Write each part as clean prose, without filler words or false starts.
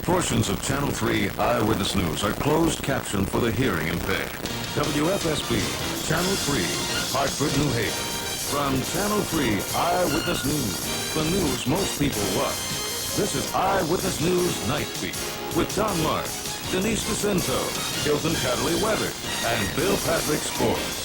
Portions of Channel 3 Eyewitness News are closed captioned for the hearing impaired. WFSB, Channel 3, Hartford, New Haven. From Channel 3 Eyewitness News, the news most people watch. This is Eyewitness News NightBEAT with John Lark, Denise Hilton Kaderli Weather, and Bill Patrick Sports.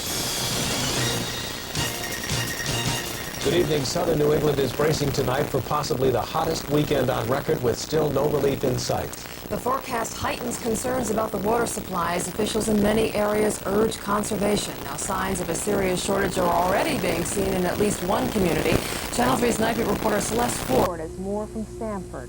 Good evening. Southern New England is bracing tonight for possibly the hottest weekend on record with still no relief in sight. The forecast heightens concerns about the water supplies. Officials in many areas urge conservation. Now, signs of a serious shortage are already being seen in at least one community. Channel 3's NightBEAT reporter Celeste has more from Stamford.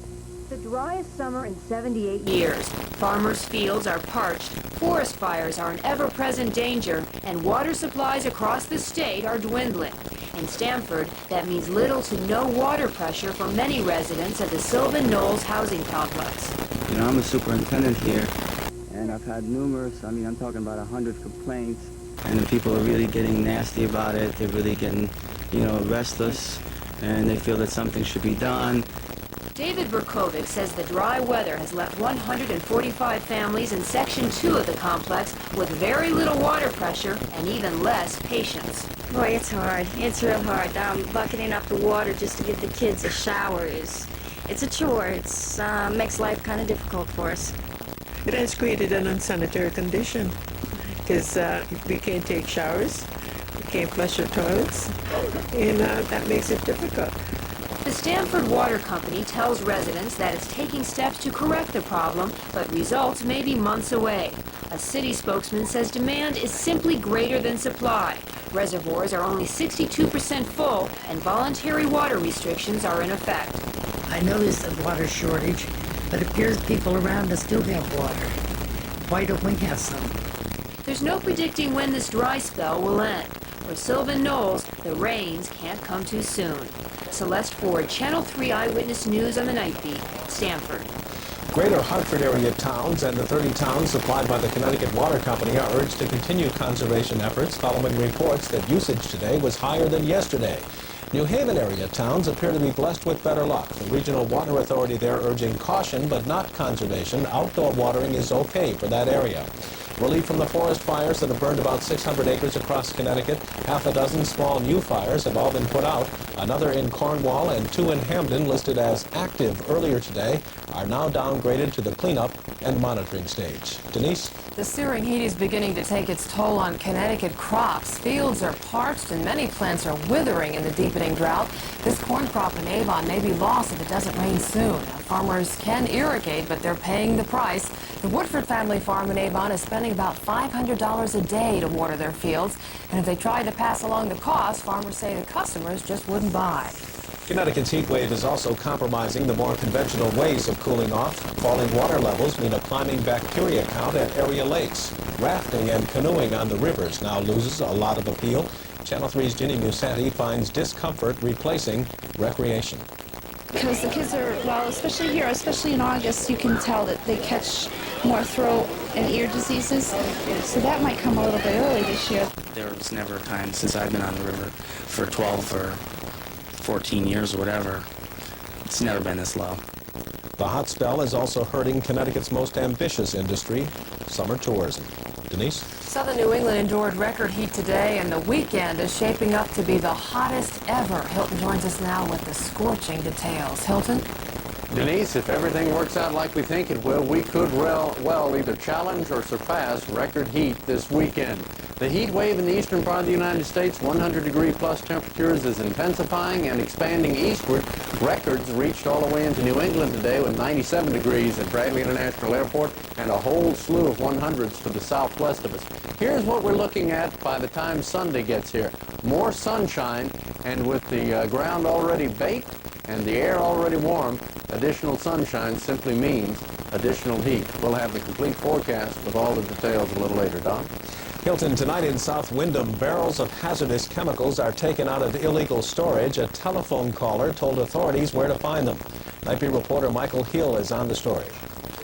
The driest summer in 78 years. Farmers' fields are parched, forest fires are an ever-present danger, and water supplies across the state are dwindling. In Stamford, that means little to no water pressure for many residents at the Sylvan Knolls housing complex. You know, I'm a superintendent here, and I've had numerous, I'm talking about 100 complaints, and the people are really getting nasty about it. They're really getting, restless, and they feel that something should be done. David Berkovic says the dry weather has left 145 families in Section 2 of the complex with very little water pressure and even less patience. Boy, it's hard. It's real hard. Bucketing up the water just to give the kids a shower it's a chore. It's makes life kind of difficult for us. It has created an unsanitary condition because we can't take showers, we can't flush our toilets, and that makes it difficult. The Stamford Water Company tells residents that it's taking steps to correct the problem, but results may be months away. A city spokesman says demand is simply greater than supply. Reservoirs are only 62% full, and voluntary water restrictions are in effect. I know there's a water shortage, but it appears people around us do have water. Why don't we have some? There's no predicting when this dry spell will end. For Sylvan Knolls, the rains can't come too soon. Celeste Ford, Channel 3 Eyewitness News on the NightBEAT, Stamford. Greater Hartford area towns and the 30 towns supplied by the Connecticut Water Company are urged to continue conservation efforts following reports that usage today was higher than yesterday. New Haven area towns appear to be blessed with better luck. The Regional Water Authority there urging caution but not conservation. Outdoor watering is okay for that area. Relief from the forest fires that have burned about 600 acres across Connecticut. Half a dozen small new fires have all been put out. Another in Cornwall and 2 in Hamden, listed as active earlier today, are now downgraded to the cleanup and monitoring stage. Denise? The searing heat is beginning to take its toll on Connecticut crops. Fields are parched and many plants are withering in the deepening drought. This corn crop in Avon may be lost if it doesn't rain soon. Farmers can irrigate, but they're paying the price. The Woodford family farm in Avon is spending about $500 a day to water their fields. And if they tried to pass along the cost, farmers say the customers just wouldn't buy. Connecticut's heat wave is also compromising the more conventional ways of cooling off. Falling water levels mean a climbing bacteria count at area lakes. Rafting and canoeing on the rivers now loses a lot of appeal. Channel 3's Ginny Musanti finds discomfort replacing recreation. Because the kids are, well, especially here, especially in August, you can tell that they catch more throat and ear diseases. So that might come a little bit early this year. There was never a time since I've been on the river for 12 or 14 years or whatever. It's never been this low. The hot spell is also hurting Connecticut's most ambitious industry, summer tourism. Denise? Southern New England endured record heat today, and the weekend is shaping up to be the hottest ever. Hilton joins us now with the scorching details. Hilton? Denise, if everything works out like we think it will, we could well either challenge or surpass record heat this weekend. The heat wave in the eastern part of the United States, 100-degree plus temperatures, is intensifying and expanding eastward. Records reached all the way into New England today with 97 degrees at Bradley International Airport and a whole slew of 100s to the southwest of us. Here's what we're looking at by the time Sunday gets here. More sunshine, and with the ground already baked and the air already warm, additional sunshine simply means additional heat. We'll have the complete forecast with all the details a little later. Don? Hilton, tonight in South Windham, barrels of hazardous chemicals are taken out of illegal storage. A telephone caller told authorities where to find them. NightBEAT reporter Michael Hill is on the story.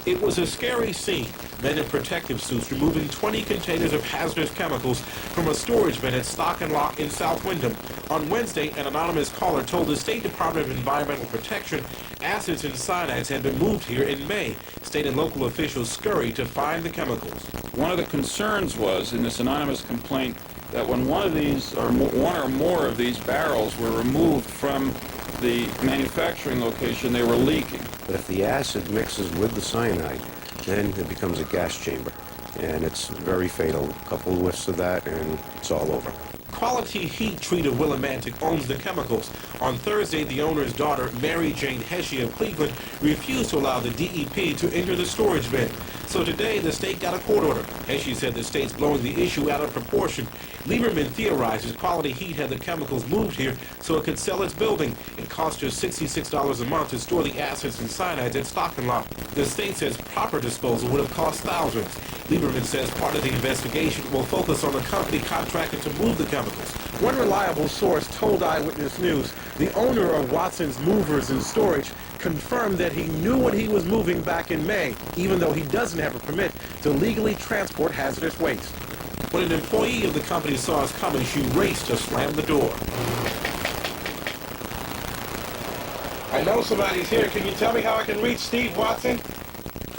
It was a scary scene. Men in protective suits removing 20 containers of hazardous chemicals from a storage bin at Stock and Lock in South Windham. On Wednesday, an anonymous caller told the State Department of Environmental Protection acids and cyanides had been moved here in May. State and local officials scurried to find the chemicals. One of the concerns was in this anonymous complaint that when one or more of these barrels were removed from the manufacturing location, they were leaking. But if the acid mixes with the cyanide, then it becomes a gas chamber, and it's very fatal. A couple of whiffs of that, and it's all over. Quality Heat Treat of Willimantic owns the chemicals. On Thursday, the owner's daughter, Mary Jane Heshe of Cleveland, refused to allow the DEP to enter the storage bin. So today, the state got a court order. Heshe said the state's blowing the issue out of proportion. Lieberman theorizes Quality Heat had the chemicals moved here so it could sell its building. It cost her $66 a month to store the acids and cyanides at Stock and Lot. The state says proper disposal would have cost thousands. Lieberman says part of the investigation will focus on the company contracted to move the chemicals. One reliable source told Eyewitness News the owner of Watson's Movers and Storage confirmed that he knew what he was moving back in May, even though he doesn't have a permit to legally transport hazardous waste. When an employee of the company saw us coming, she raced to slam the door. I know somebody's here. Can you tell me how I can reach Steve Watson?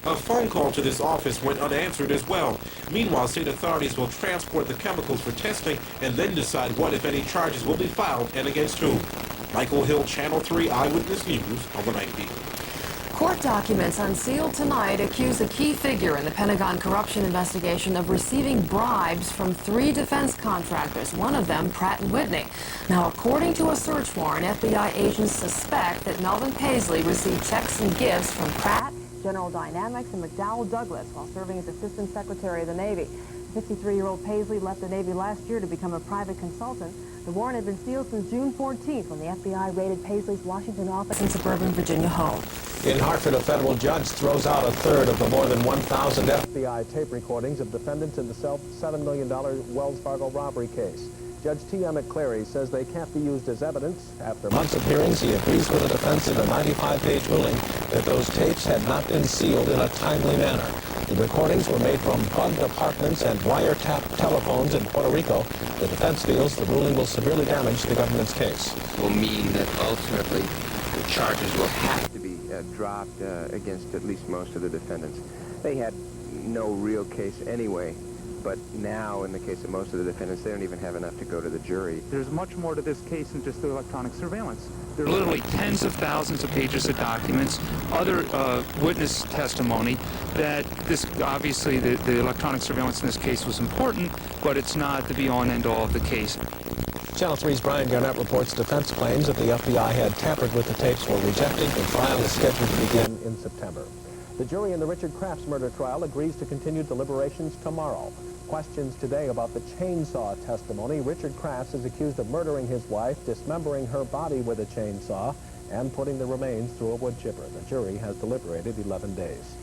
A phone call to this office went unanswered as well. Meanwhile, state authorities will transport the chemicals for testing and then decide what, if any, charges will be filed and against whom. Michael Hill, Channel 3 Eyewitness News on the Night Beat. Court documents unsealed tonight accuse a key figure in the Pentagon corruption investigation of receiving bribes from 3 defense contractors, one of them Pratt & Whitney. Now, according to a search warrant, FBI agents suspect that Melvin Paisley received checks and gifts from Pratt, General Dynamics, and McDowell Douglas while serving as Assistant Secretary of the Navy. 53-year-old Paisley left the Navy last year to become a private consultant. The warrant had been sealed since June 14th when the FBI raided Paisley's Washington office in suburban Virginia home. In Hartford, a federal judge throws out a third of the more than 1,000 FBI tape recordings of defendants in the $7 million Wells Fargo robbery case. Judge T.M. McCleary says they can't be used as evidence. After months of hearings, he agrees with the defense in a 95-page ruling that those tapes had not been sealed in a timely manner. The recordings were made from bugged apartments and wiretapped telephones in Puerto Rico. The defense feels the ruling will severely damage the government's case. Will mean that ultimately the charges will have to be dropped against at least most of the defendants. They had no real case anyway. But now, in the case of most of the defendants, they don't even have enough to go to the jury. There's much more to this case than just the electronic surveillance. There are literally tens of thousands of pages of documents, other witness testimony, that this, obviously, the electronic surveillance in this case was important, but it's not the be-all and end-all of the case. Channel 3's Brian Garnett reports defense claims that the FBI had tampered with the tapes were rejected. The trial is scheduled to begin in September. The jury in the Richard Crafts murder trial agrees to continue deliberations tomorrow. Questions today about the chainsaw testimony. Richard Crafts is accused of murdering his wife, dismembering her body with a chainsaw, and putting the remains through a wood chipper. The jury has deliberated 11 days.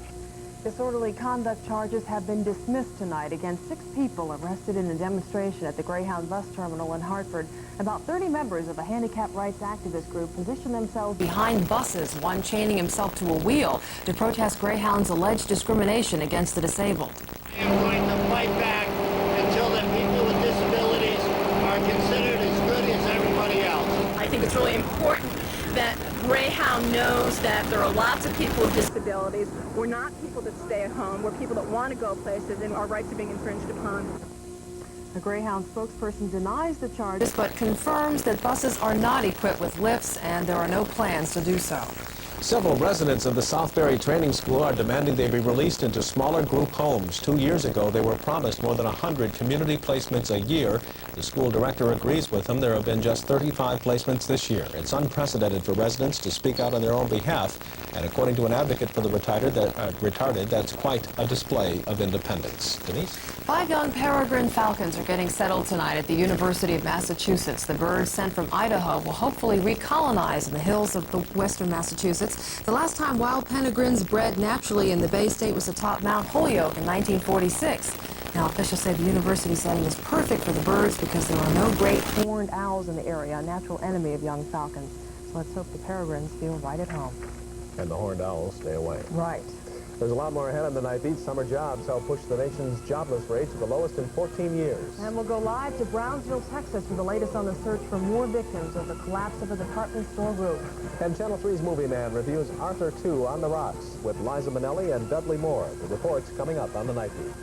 Disorderly conduct charges have been dismissed tonight against 6 people arrested in a demonstration at the Greyhound bus terminal in Hartford. About 30 members of a handicap rights activist group positioned themselves behind buses, one chaining himself to a wheel to protest Greyhound's alleged discrimination against the disabled. I am going to fight back until the people with disabilities are considered as good as everybody else. I think it's really important that Greyhound knows that there are lots of people with disabilities. We're not people that stay at home. We're people that want to go places, and our rights are being infringed upon. A Greyhound spokesperson denies the charges, but confirms that buses are not equipped with lifts, and there are no plans to do so. Several residents of the Southbury Training School are demanding they be released into smaller group homes. 2 years ago, they were promised more than 100 community placements a year. The school director agrees with them. There have been just 35 placements this year. It's unprecedented for residents to speak out on their own behalf, and according to an advocate for the retarded, that's quite a display of independence. Denise? 5 young peregrine falcons are getting settled tonight at the University of Massachusetts. The birds sent from Idaho will hopefully recolonize in the hills of western Massachusetts. The last time wild peregrines bred naturally in the Bay State was atop Mount Holyoke in 1946. Now, officials say the university setting is perfect for the birds because there are no great horned owls in the area, a natural enemy of young falcons. So let's hope the peregrines feel right at home. And the horned owls stay away. Right. There's a lot more ahead on the Night Beat. Summer jobs help push the nation's jobless rate to the lowest in 14 years. And we'll go live to Brownsville, Texas for the latest on the search for more victims of the collapse of a department store roof. And Channel 3's Movie Man reviews Arthur 2 on the Rocks with Liza Minnelli and Dudley Moore. The report's coming up on the Night Beat.